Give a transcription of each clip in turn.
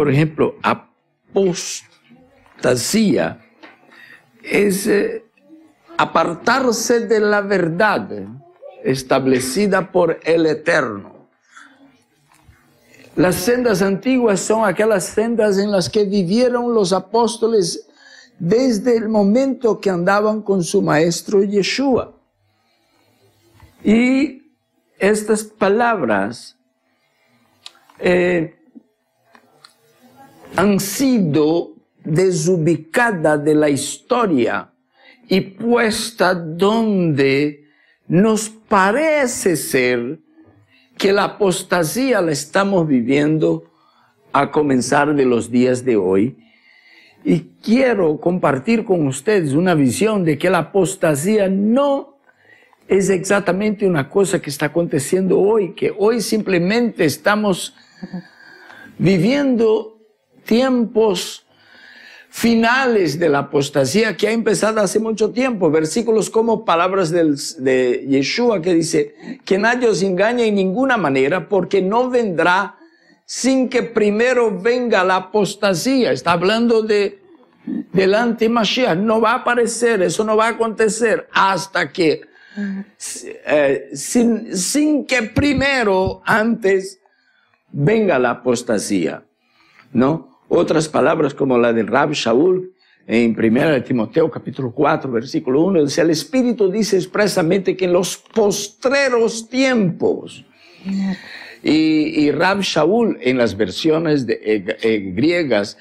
por ejemplo, apostasía es apartarse de la verdad establecida por el Eterno. Las sendas antiguas son aquellas sendas en las que vivieron los apóstoles desde el momento que andaban con su maestro Yeshua. Y estas palabras han sido desubicadas de la historia y puestas donde nos parece ser que la apostasía la estamos viviendo a comenzar de los días de hoy. Y quiero compartir con ustedes una visión de que la apostasía no es exactamente una cosa que está aconteciendo hoy, que hoy simplemente estamos viviendo tiempos finales de la apostasía que ha empezado hace mucho tiempo. Versículos como palabras de Yeshua que dice que nadie os engañe en ninguna manera, porque no vendrá sin que primero venga la apostasía. Está hablando del anti-Mashiach. No va a aparecer, eso no va a acontecer hasta que, sin que primero, antes, venga la apostasía, ¿no? Otras palabras como la del Rab Shaul en 1 Timoteo capítulo 4 versículo 1 dice: el Espíritu dice expresamente que en los postreros tiempos. Y Rab Shaul en las versiones griegas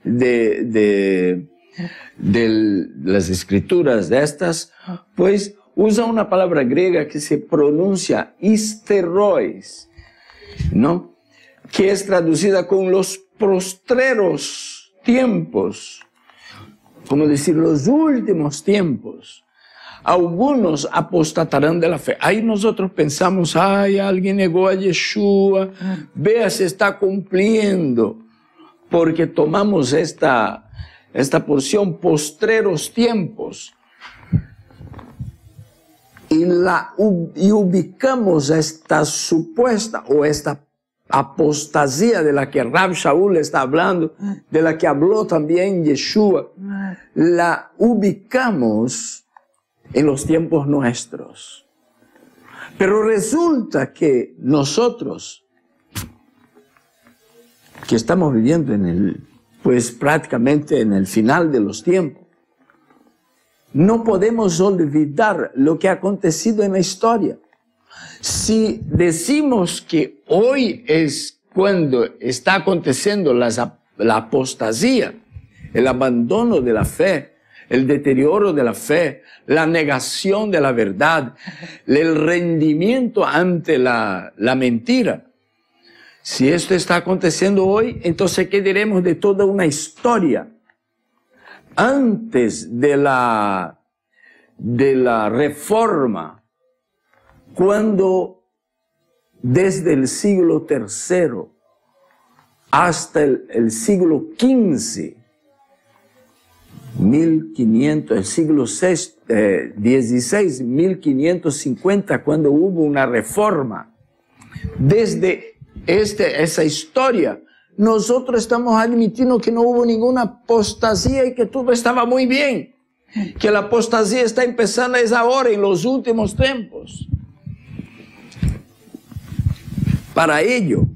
de las escrituras de estas, pues usa una palabra griega que se pronuncia histerois, ¿no? Que es traducida con los postreros tiempos, como decir, los últimos tiempos. Algunos apostatarán de la fe. Ahí nosotros pensamos, ay, alguien negó a Yeshua, vea, se está cumpliendo, porque tomamos esta porción, postreros tiempos, y ubicamos esta supuesta o esta apostasía de la que Rab Shaul está hablando, de la que habló también Yeshua, la ubicamos en los tiempos nuestros. Pero resulta que nosotros, que estamos viviendo pues prácticamente en el final de los tiempos, no podemos olvidar lo que ha acontecido en la historia. Si decimos que hoy es cuando está aconteciendo la apostasía, el abandono de la fe, el deterioro de la fe, la negación de la verdad, el rendimiento ante la mentira, si esto está aconteciendo hoy, entonces ¿qué diremos de toda una historia? Antes de la reforma, cuando desde el siglo III hasta el siglo XV, 1500, el siglo XVI, 1550, cuando hubo una reforma, desde esa historia, nosotros estamos admitiendo que no hubo ninguna apostasía y que todo estaba muy bien, que la apostasía está empezando es ahora, en los últimos tiempos. Para ello,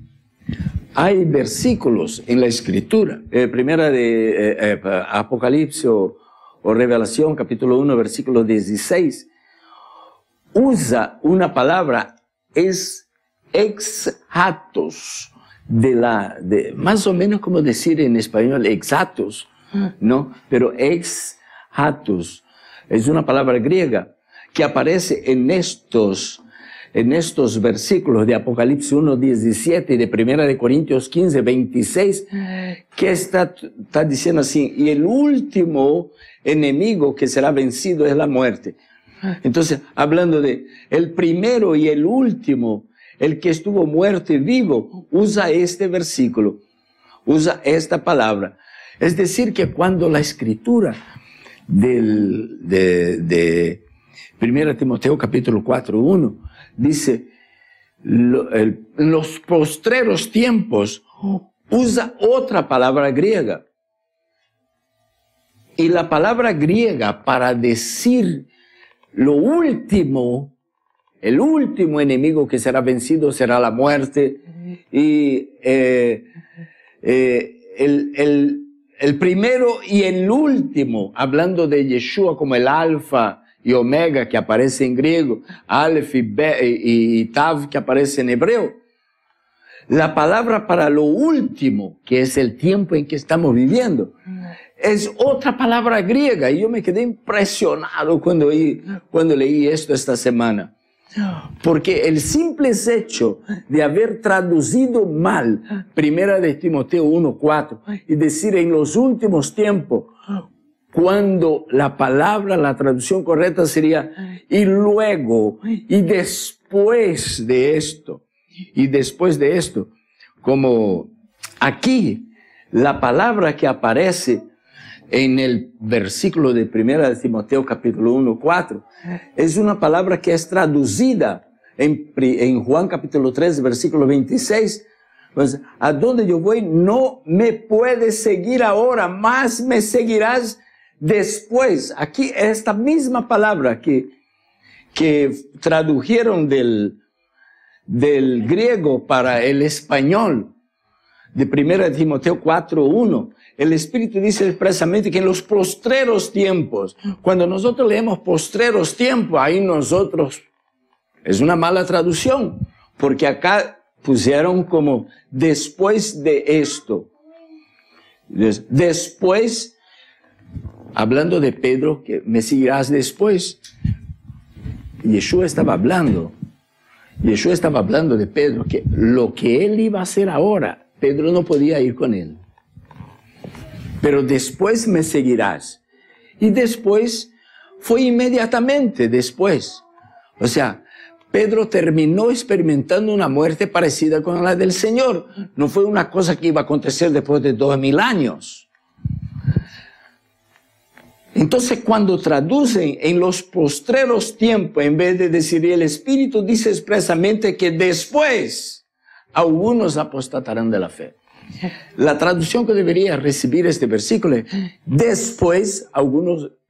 hay versículos en la Escritura, primera de Apocalipsis o Revelación, capítulo 1, versículo 16, usa una palabra, es ex hatos, más o menos como decir en español exactos, ¿no? Pero ex hatos es una palabra griega que aparece en estos versículos de Apocalipsis 1, 17 y de 1 Corintios 15, 26, que está diciendo así: y el último enemigo que será vencido es la muerte. Entonces, hablando de el primero y el último, el que estuvo muerto y vivo, usa este versículo, usa esta palabra. Es decir, que cuando la Escritura de 1 Timoteo capítulo 4, 1, dice, en los postreros tiempos, usa otra palabra griega. Y la palabra griega para decir lo último, el último enemigo que será vencido será la muerte. Y el primero y el último, hablando de Yeshua como el alfa y omega que aparece en griego, Aleph y Tav que aparece en hebreo. La palabra para lo último, que es el tiempo en que estamos viviendo, es otra palabra griega. Y yo me quedé impresionado cuando leí esto esta semana. Porque el simple hecho de haber traducido mal Primera de Timoteo 1:4 y decir en los últimos tiempos, cuando la palabra, la traducción correcta sería y luego, y después de esto, como aquí la palabra que aparece en el versículo de Primera de Timoteo capítulo 1:4 es una palabra que es traducida en Juan capítulo 3 versículo 26. Pues, a donde yo voy no me puedes seguir ahora, más me seguirás después. Aquí esta misma palabra que tradujeron del griego para el español de Primera de Timoteo 4:1, el Espíritu dice expresamente que en los postreros tiempos, cuando nosotros leemos postreros tiempos, ahí nosotros, es una mala traducción, porque acá pusieron como después de esto. Después, hablando de Pedro, que me seguirás después. Yeshua estaba hablando de Pedro, que lo que él iba a hacer ahora, Pedro no podía ir con él. Pero después me seguirás. Y después fue inmediatamente después. O sea, Pedro terminó experimentando una muerte parecida con la del Señor. No fue una cosa que iba a acontecer después de 2000 años. Entonces, cuando traducen en los postreros tiempos, en vez de decir el Espíritu, dice expresamente que después algunos apostatarán de la fe. La traducción que debería recibir este versículo es después,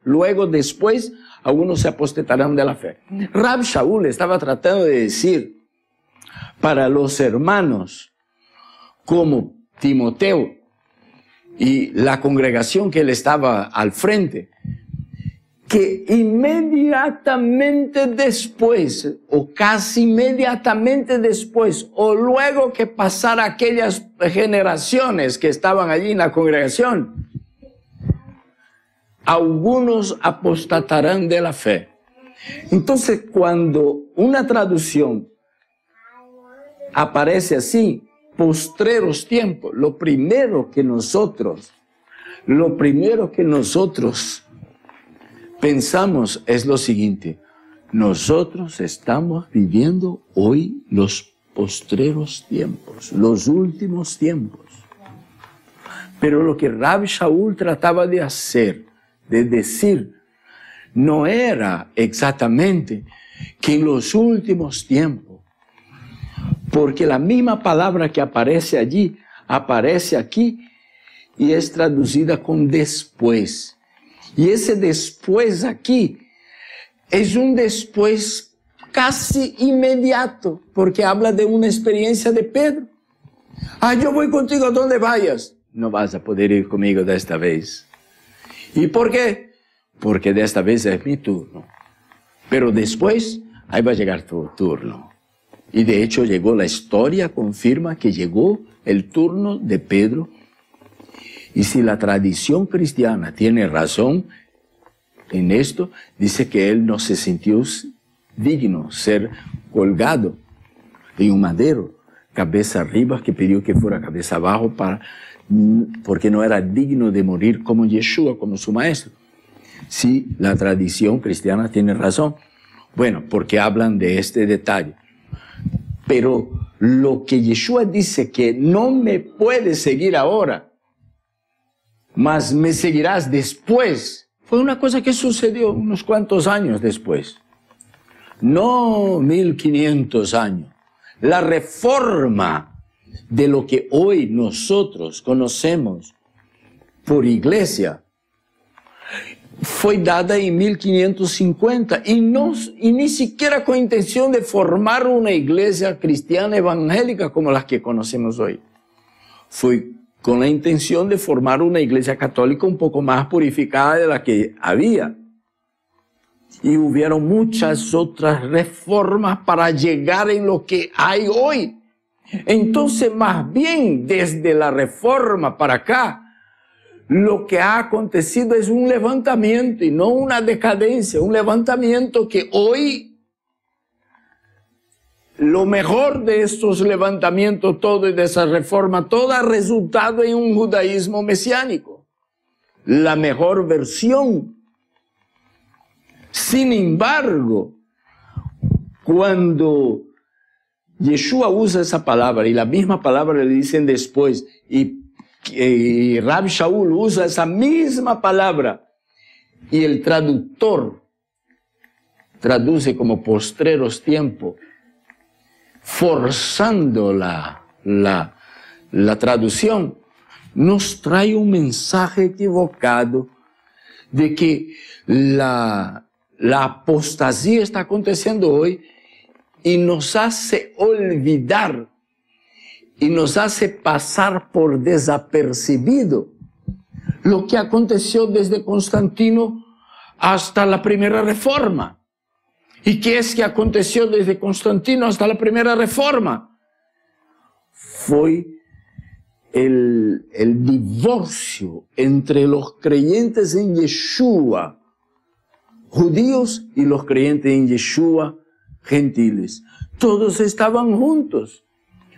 luego después, algunos se apostatarán de la fe. Rab Shaul estaba tratando de decir para los hermanos como Timoteo y la congregación que él estaba al frente, que inmediatamente después, o casi inmediatamente después, o luego que pasara aquellas generaciones que estaban allí en la congregación, algunos apostatarán de la fe. Entonces, cuando una traducción aparece así, postreros tiempos, lo primero que nosotros pensamos es lo siguiente: nosotros estamos viviendo hoy los postreros tiempos, los últimos tiempos. Pero lo que Rab Shaul trataba de hacer, de decir, no era exactamente que en los últimos tiempos, porque la misma palabra que aparece allí, aparece aquí y es traducida con después. Y ese después aquí es un después casi inmediato, porque habla de una experiencia de Pedro. Yo voy contigo a donde vayas. No vas a poder ir conmigo de esta vez. ¿Y por qué? Porque de esta vez es mi turno. Pero después, ahí va a llegar tu turno. Y de hecho llegó, la historia confirma que llegó el turno de Pedro. Y si la tradición cristiana tiene razón en esto, dice que él no se sintió digno ser colgado en un madero, cabeza arriba, que pidió que fuera cabeza abajo porque no era digno de morir como Yeshua, como su maestro. Sí, la tradición cristiana tiene razón. Bueno, porque hablan de este detalle. Pero lo que Yeshua dice que no me puedes seguir ahora, mas me seguirás después, fue una cosa que sucedió unos cuantos años después. No 1500 años. La reforma de lo que hoy nosotros conocemos por iglesia fue dada en 1550 y ni siquiera con intención de formar una iglesia cristiana evangélica como las que conocemos hoy. Fue con la intención de formar una iglesia católica un poco más purificada de la que había. Y hubieron muchas otras reformas para llegar en lo que hay hoy. Entonces, más bien, desde la reforma para acá, lo que ha acontecido es un levantamiento y no una decadencia, un levantamiento que hoy, lo mejor de estos levantamientos todo y de esa reforma, todo ha resultado en un judaísmo mesiánico. La mejor versión. Sin embargo, cuando Yeshua usa esa palabra y la misma palabra le dicen después y Rabbi Shaul usa esa misma palabra y el traductor traduce como postreros tiempos, forzando la traducción, nos trae un mensaje equivocado de que la apostasía está aconteciendo hoy y nos hace olvidar y nos hace pasar por desapercibido lo que aconteció desde Constantino hasta la primera reforma. ¿Y qué es que aconteció desde Constantino hasta la primera reforma? Fue el divorcio entre los creyentes en Yeshua, judíos, y los creyentes en Yeshua, gentiles. Todos estaban juntos.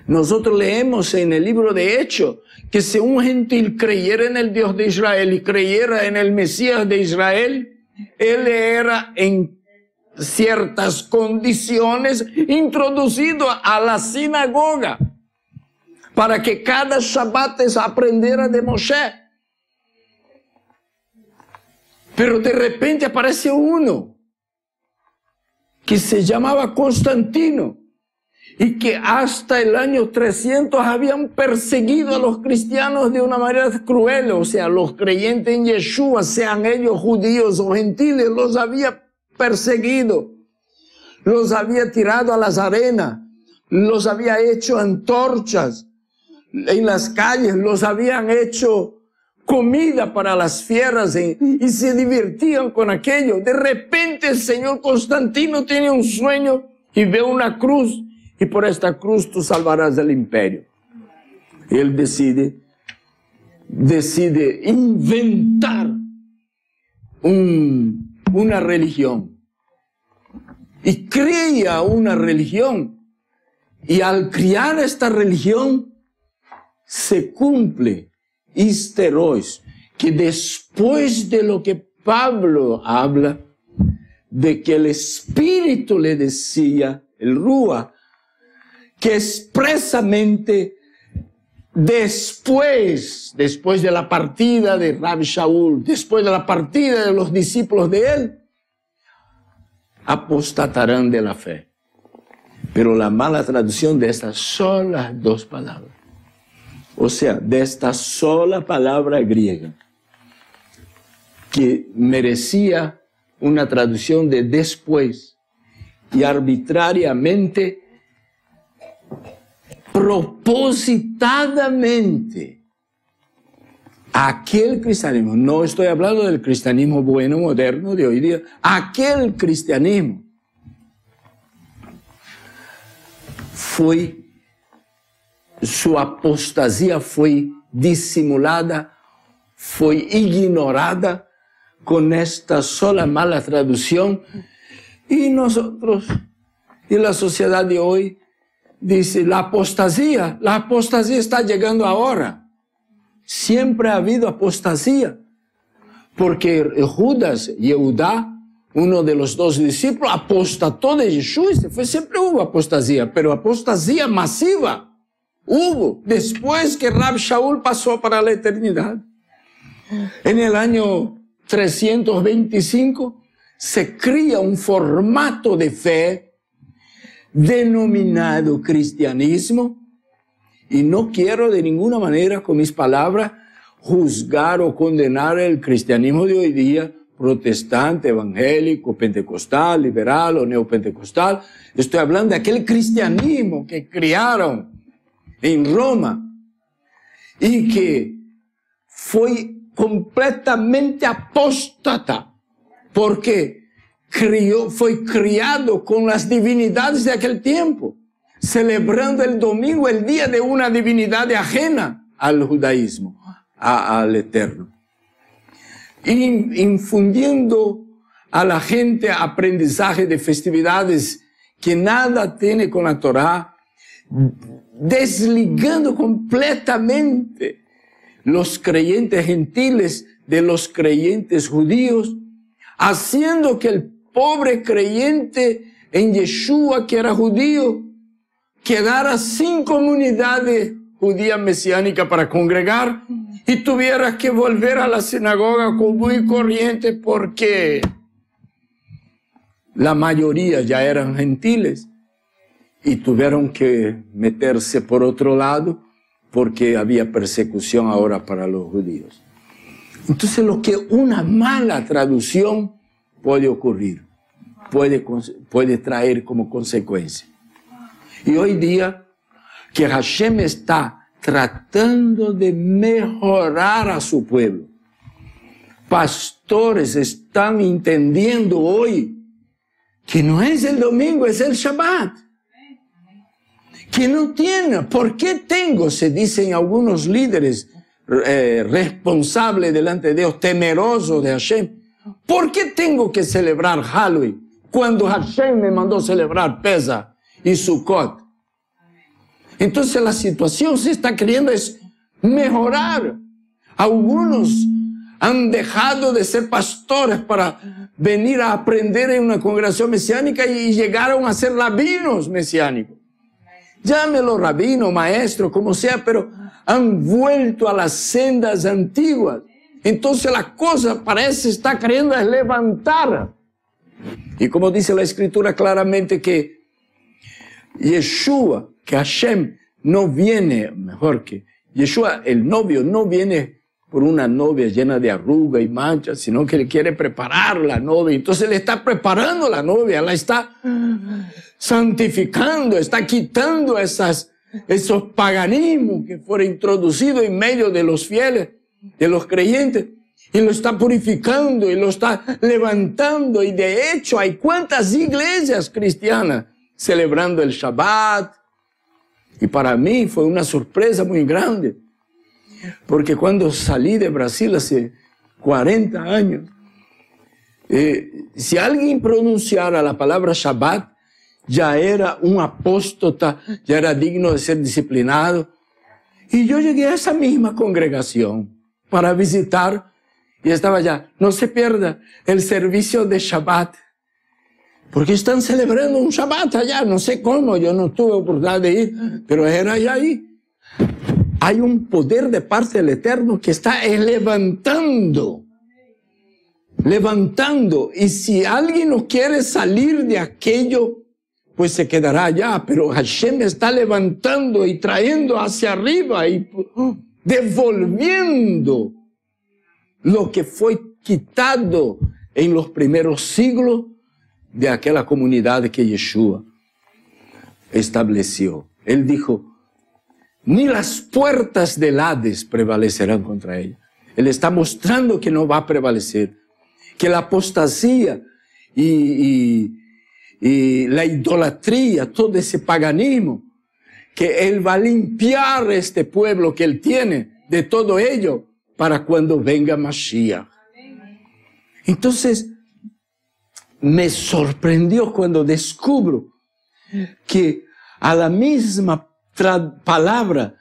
Nosotros leemos en el libro de Hechos que si un gentil creyera en el Dios de Israel y creyera en el Mesías de Israel, él era en ciertas condiciones introducido a la sinagoga para que cada Shabbat aprendiera de Moshe. Pero de repente aparece uno que se llamaba Constantino y que hasta el año 300 habían perseguido a los cristianos de una manera cruel. O sea, los creyentes en Yeshua, sean ellos judíos o gentiles, los había perseguido, los había tirado a las arenas, los había hecho antorchas en las calles, los habían hecho comida para las fieras y se divertían con aquello. De repente el señor Constantino tiene un sueño y ve una cruz, y por esta cruz tú salvarás el imperio. Él decide inventar una religión. Y crea una religión. Y al crear esta religión, se cumple histeros, que después de lo que Pablo habla, de que el Espíritu le decía, el Ruach, que expresamente después de la partida de Rabbi Shaul, después de la partida de los discípulos de él, apostatarán de la fe. Pero la mala traducción de estas solas dos palabras, o sea, de esta sola palabra griega, que merecía una traducción de después, y arbitrariamente, propositadamente, aquel cristianismo, no estoy hablando del cristianismo bueno, moderno de hoy día, aquel cristianismo su apostasía fue disimulada, fue ignorada con esta sola mala traducción, y nosotros, y la sociedad de hoy, dice, la apostasía está llegando ahora. Siempre ha habido apostasía, porque Judas, Yehudá, uno de los dos discípulos, apostató de Yeshua. Siempre hubo apostasía, pero apostasía masiva hubo después que Rabbi Shaul pasó para la eternidad. En el año 325 se crea un formato de fe denominado cristianismo, Y no quiero de ninguna manera con mis palabras juzgar o condenar el cristianismo de hoy día, protestante, evangélico, pentecostal, liberal o neopentecostal. Estoy hablando de aquel cristianismo que criaron en Roma y que fue completamente apóstata porque fue criado con las divinidades de aquel tiempo, celebrando el domingo, el día de una divinidad ajena al judaísmo, al Eterno. Infundiendo a la gente aprendizaje de festividades que nada tiene con la Torá, desligando completamente los creyentes gentiles de los creyentes judíos, haciendo que el pobre creyente en Yeshua, que era judío, quedara sin comunidades judía mesiánica para congregar y tuviera que volver a la sinagoga común y corriente porque la mayoría ya eran gentiles y tuvieron que meterse por otro lado porque había persecución ahora para los judíos. Entonces lo que una mala traducción puede ocurrir, puede traer como consecuencia. Y hoy día que Hashem está tratando de mejorar a su pueblo. Pastores están entendiendo hoy que no es el domingo, es el Shabbat. Que no tiene, ¿por qué tengo? Se dicen algunos líderes responsables delante de Dios, temerosos de Hashem. ¿Por qué tengo que celebrar Halloween cuando Hashem me mandó celebrar Pesach y Sukkot? Entonces la situación se está queriendo es mejorar. Algunos han dejado de ser pastores para venir a aprender en una congregación mesiánica y llegaron a ser rabinos mesiánicos. Llámelo rabino, maestro, como sea, pero han vuelto a las sendas antiguas. Entonces la cosa parece estar queriendo es levantar. Y como dice la Escritura claramente que Yeshua, que Hashem no viene, mejor que Yeshua, el novio, no viene por una novia llena de arruga y manchas, sino que le quiere preparar la novia. Entonces le está preparando la novia, la está santificando, está quitando esos paganismos que fueron introducidos en medio de los fieles, de los creyentes, y lo está purificando y lo está levantando. Y de hecho hay cuántas iglesias cristianas celebrando el Shabbat. Y para mí fue una sorpresa muy grande, porque cuando salí de Brasil hace 40 años, si alguien pronunciara la palabra Shabbat, ya era un apóstata, ya era digno de ser disciplinado. Y yo llegué a esa misma congregación para visitar y estaba allá. No se pierda el servicio de Shabbat, porque están celebrando un Shabbat allá, no sé cómo, yo no tuve oportunidad de ir, pero era allá ahí. Hay un poder de parte del Eterno que está levantando, y si alguien no quiere salir de aquello, pues se quedará allá, pero Hashem está levantando y trayendo hacia arriba y devolviendo lo que fue quitado en los primeros siglos de aquella comunidad que Yeshua estableció. Él dijo, ni las puertas del Hades prevalecerán contra ella. Él está mostrando que no va a prevalecer, que la apostasía y la idolatría, todo ese paganismo, que Él va a limpiar este pueblo que Él tiene de todo ello para cuando venga Mashiach. Entonces, me sorprendió cuando descubro que a la misma palabra,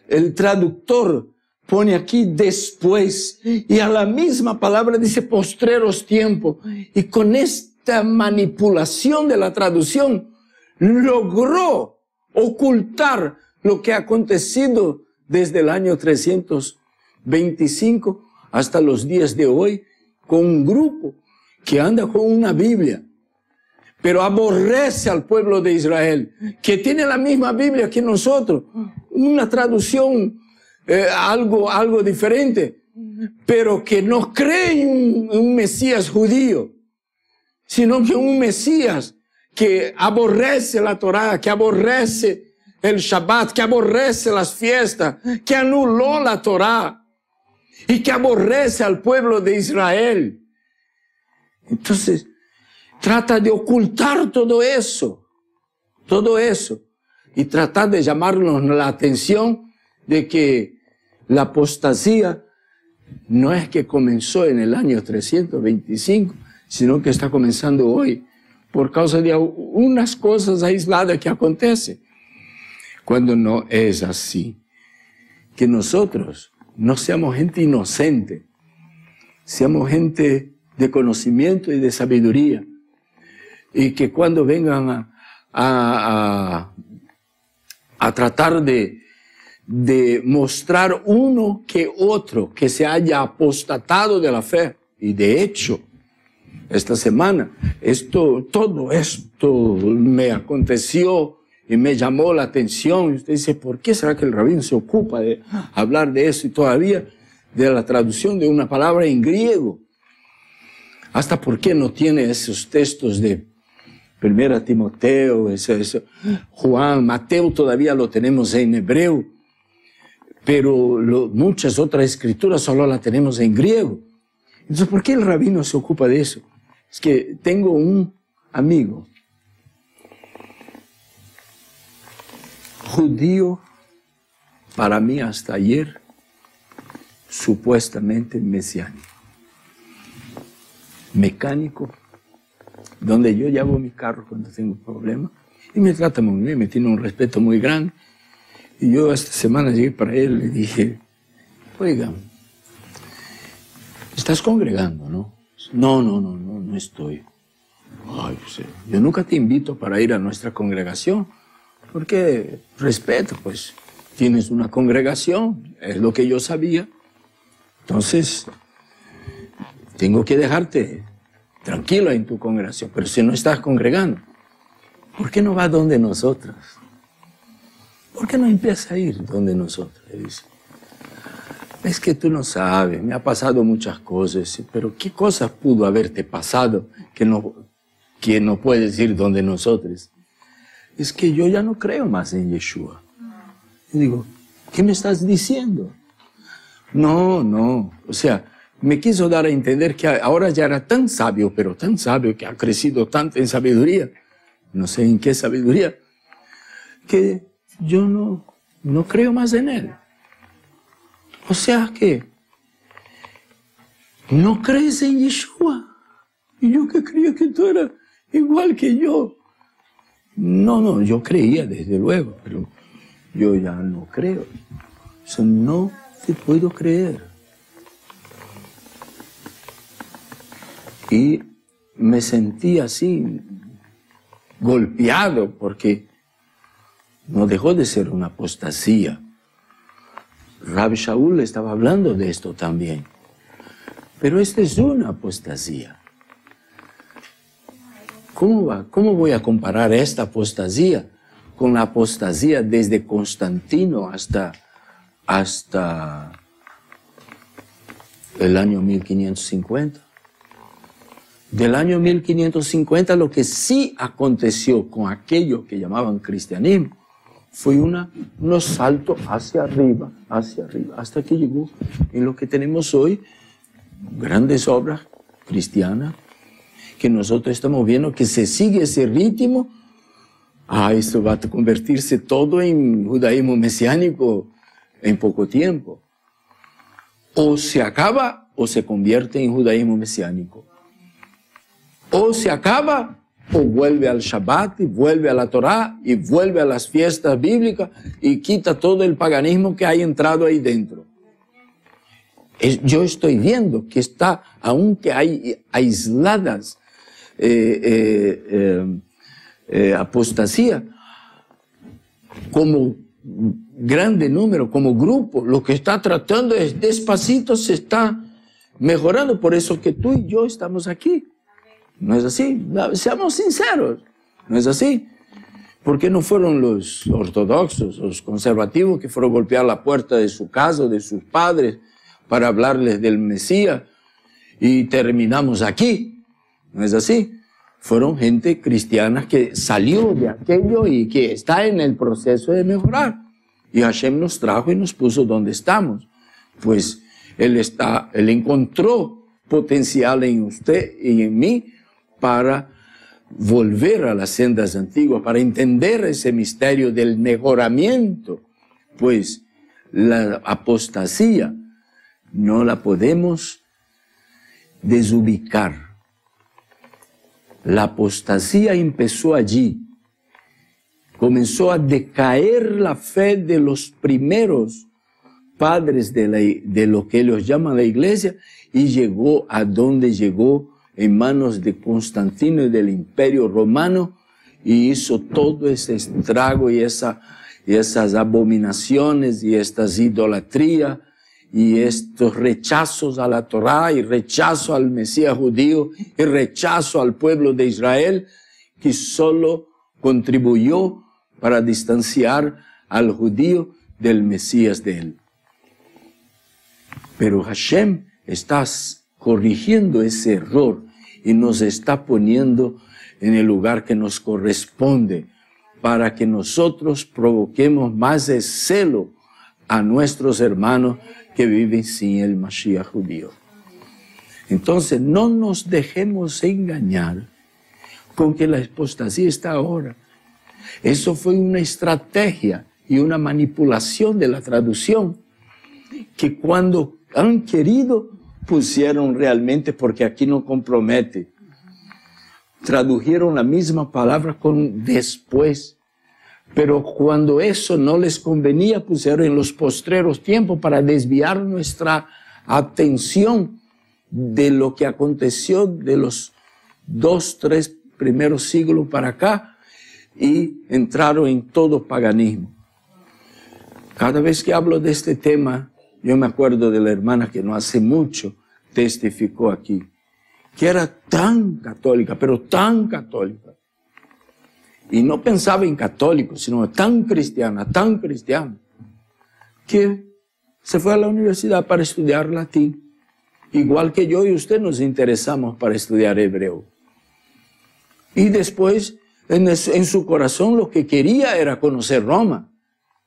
el traductor pone aquí después, y a la misma palabra dice postreros tiempos, y con esta manipulación de la traducción logró ocultar lo que ha acontecido desde el año 325 hasta los días de hoy, con un grupo que anda con una Biblia, pero aborrece al pueblo de Israel, que tiene la misma Biblia que nosotros, una traducción algo diferente, pero que no cree en un Mesías judío, sino que un Mesías que aborrece la Torá, que aborrece el Shabbat, que aborrece las fiestas, que anuló la Torá y que aborrece al pueblo de Israel. Entonces, trata de ocultar todo eso, y tratar de llamarnos la atención de que la apostasía no es que comenzó en el año 325, sino que está comenzando hoy, por causa de unas cosas aisladas que acontecen. Cuando no es así, que nosotros no seamos gente inocente, seamos gente de conocimiento y de sabiduría, y que cuando vengan a tratar de mostrar uno que otro que se haya apostatado de la fe, y de hecho, esta semana, todo esto me aconteció y me llamó la atención. Y usted dice, ¿por qué será que el rabino se ocupa de hablar de eso y todavía de la traducción de una palabra en griego? ¿Hasta por qué no tiene esos textos de 1 Timoteo, eso, Juan, Mateo todavía lo tenemos en hebreo, pero muchas otras escrituras solo las tenemos en griego? Entonces, ¿por qué el rabino se ocupa de eso? Es que tengo un amigo judío, para mí hasta ayer, supuestamente mesiánico, mecánico, donde yo llevo mi carro cuando tengo un problema, y me trata muy bien, me tiene un respeto muy grande. Y yo esta semana llegué para él y le dije, oiga, estás congregando, ¿no? No estoy. Ay, pues, yo nunca te invito para ir a nuestra congregación, porque respeto, pues, tienes una congregación, es lo que yo sabía. Entonces, tengo que dejarte tranquilo en tu congregación, pero si no estás congregando, ¿por qué no vas donde nosotros? ¿Por qué no empiezas a ir donde nosotros? Le dice. Es que tú no sabes, me ha pasado muchas cosas, pero ¿qué cosas pudo haberte pasado que no puedes ir donde nosotros? Es que yo ya no creo más en Yeshua. Y digo, ¿qué me estás diciendo? No, o sea, me quiso dar a entender que ahora ya era tan sabio, pero tan sabio, que ha crecido tanto en sabiduría, no sé en qué sabiduría, que yo no creo más en él. O sea que no crees en Yeshua. Y yo que creía que tú eras igual que yo. No, yo creía desde luego, pero yo ya no creo. Eso no te puedo creer. Y me sentí así, golpeado, porque no dejó de ser una apostasía. Rabbi Shaul estaba hablando de esto también. Pero esta es una apostasía. ¿Cómo voy a comparar esta apostasía con la apostasía desde Constantino hasta el año 1550? Del año 1550 lo que sí aconteció con aquello que llamaban cristianismo fue unos saltos hacia arriba, hasta que llegó en lo que tenemos hoy, grandes obras cristianas, que nosotros estamos viendo que se sigue ese ritmo. Esto va a convertirse todo en judaísmo mesiánico en poco tiempo. O se acaba o se convierte en judaísmo mesiánico. O se acaba o vuelve al Shabbat, y vuelve a la Torá, y vuelve a las fiestas bíblicas, y quita todo el paganismo que hay entrado ahí dentro. Yo estoy viendo que está, aunque hay aisladas apostasía, como grande número, como grupo, lo que está tratando es despacito se está mejorando. Por eso que tú y yo estamos aquí. No es así. Seamos sinceros. No es así. ¿Por qué no fueron los ortodoxos, los conservativos, que fueron a golpear la puerta de su casa, de sus padres, para hablarles del Mesías? Y terminamos aquí. No es así. Fueron gente cristiana que salió de aquello y que está en el proceso de mejorar. Y Hashem nos trajo y nos puso donde estamos. Pues Él encontró potencial en usted y en mí para volver a las sendas antiguas, para entender ese misterio del mejoramiento. Pues la apostasía no la podemos desubicar. La apostasía empezó allí. Comenzó a decaer la fe de los primeros padres de lo que ellos llaman la iglesia, y llegó a donde llegó, en manos de Constantino y del Imperio Romano, y hizo todo ese estrago y esas abominaciones y estas idolatrías y estos rechazos a la Torá y rechazo al Mesías judío y rechazo al pueblo de Israel, que solo contribuyó para distanciar al judío del Mesías de él. Pero Hashem está corrigiendo ese error y nos está poniendo en el lugar que nos corresponde para que nosotros provoquemos más de celo a nuestros hermanos que viven sin el Mashiach judío. Entonces, no nos dejemos engañar con que la apostasía está ahora. Eso fue una estrategia y una manipulación de la traducción, que cuando han querido pusieron realmente, porque aquí no compromete, tradujeron la misma palabra con después. Pero cuando eso no les convenía, pusieron en los postreros tiempos para desviar nuestra atención de lo que aconteció de los 2, 3 primeros siglos para acá, y entraron en todo paganismo. Cada vez que hablo de este tema, yo me acuerdo de la hermana que no hace mucho testificó aquí, que era tan católica, pero tan católica. Y no pensaba en católicos, sino tan cristiana, que se fue a la universidad para estudiar latín. Igual que yo y usted nos interesamos para estudiar hebreo. Y después, en su corazón, lo que quería era conocer Roma.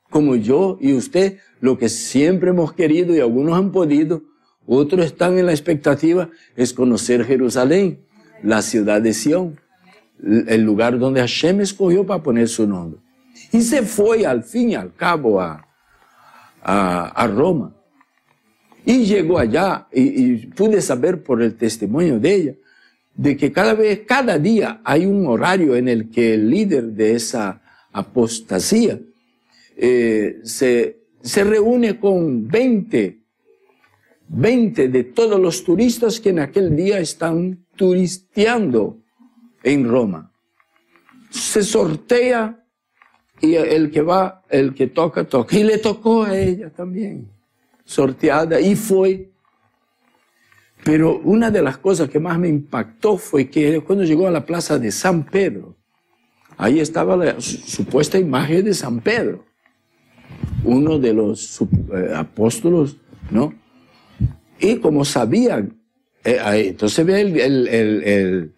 Como yo y usted, lo que siempre hemos querido, y algunos han podido, otros están en la expectativa, es conocer Jerusalén, la ciudad de Sión, el lugar donde Hashem escogió para poner su nombre. Y se fue al fin y al cabo a Roma. Y llegó allá, y pude saber por el testimonio de ella, de que cada día hay un horario en el que el líder de esa apostasía se reúne con 20 de todos los turistas que en aquel día están turisteando en Roma. Se sortea y el que toca. Y le tocó a ella también, sorteada, y fue. Pero una de las cosas que más me impactó fue que cuando llegó a la plaza de San Pedro, ahí estaba la supuesta imagen de San Pedro, uno de los apóstolos, ¿no? Y como sabían, entonces ve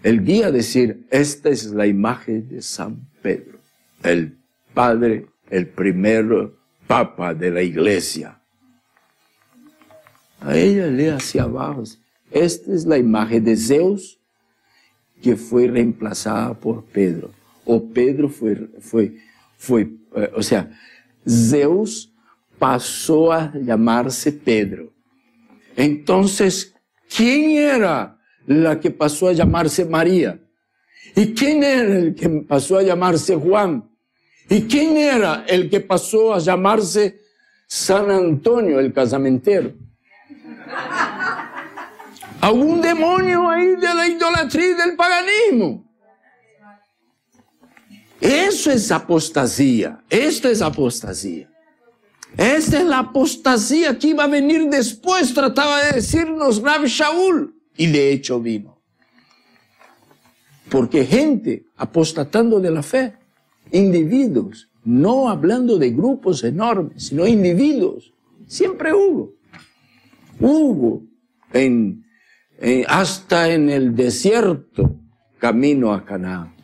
el guía decir, esta es la imagen de San Pedro, el padre, el primer papa de la iglesia. A ella lee hacia abajo, esta es la imagen de Zeus que fue reemplazada por Pedro. O Pedro o sea, Zeus pasó a llamarse Pedro. Entonces, ¿quién era la que pasó a llamarse María? ¿Y quién era el que pasó a llamarse Juan? ¿Y quién era el que pasó a llamarse San Antonio, el casamentero? Algún demonio ahí de la idolatría y del paganismo. Eso es apostasía. Esto es apostasía. Esta es la apostasía que iba a venir después, trataba de decirnos Rab Shaul, y de hecho vino. Porque gente apostatando de la fe, individuos, no hablando de grupos enormes, sino individuos, siempre hubo. Hubo hasta en el desierto, camino a Canaán.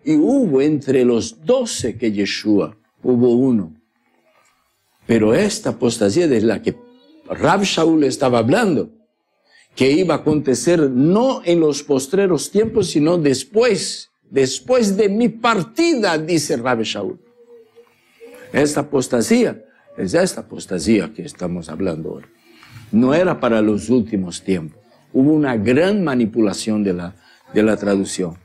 Y hubo entre los 12 que Yeshua, hubo uno. Pero esta apostasía de la que Rab Shaul estaba hablando, que iba a acontecer no en los postreros tiempos, sino después de mi partida, dice Rab Shaul. Esta apostasía es esta apostasía que estamos hablando ahora. No era para los últimos tiempos. Hubo una gran manipulación de la traducción.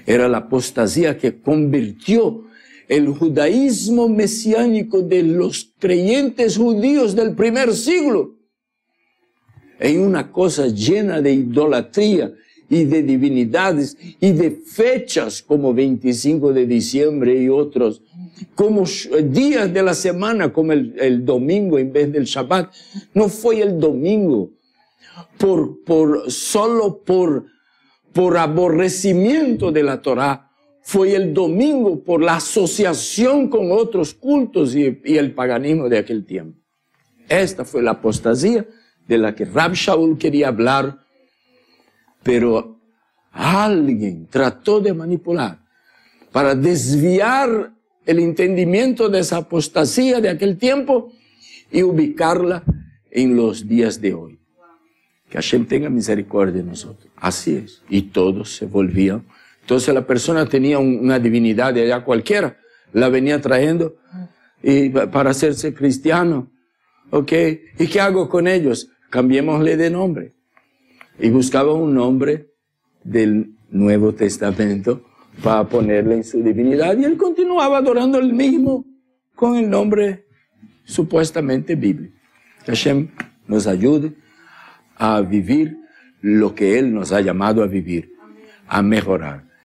Era la apostasía que convirtió el judaísmo mesiánico de los creyentes judíos del primer siglo en una cosa llena de idolatría y de divinidades y de fechas como 25 de diciembre y otros, como días de la semana como el domingo en vez del Shabbat. No fue el domingo solo por aborrecimiento de la Torá, fue el domingo por la asociación con otros cultos y el paganismo de aquel tiempo. Esta fue la apostasía de la que Rab Shaul quería hablar, pero alguien trató de manipular para desviar el entendimiento de esa apostasía de aquel tiempo y ubicarla en los días de hoy. Que Hashem tenga misericordia de nosotros. Así es. Y todos se volvían. Entonces la persona tenía una divinidad de allá cualquiera, la venía trayendo para hacerse cristiano. ¿Ok? ¿Y qué hago con ellos? Cambiémosle de nombre. Y buscaba un nombre del Nuevo Testamento para ponerle en su divinidad. Y él continuaba adorando el mismo con el nombre supuestamente bíblico. Que Hashem nos ayude a vivir lo que Él nos ha llamado a vivir, a mejorar.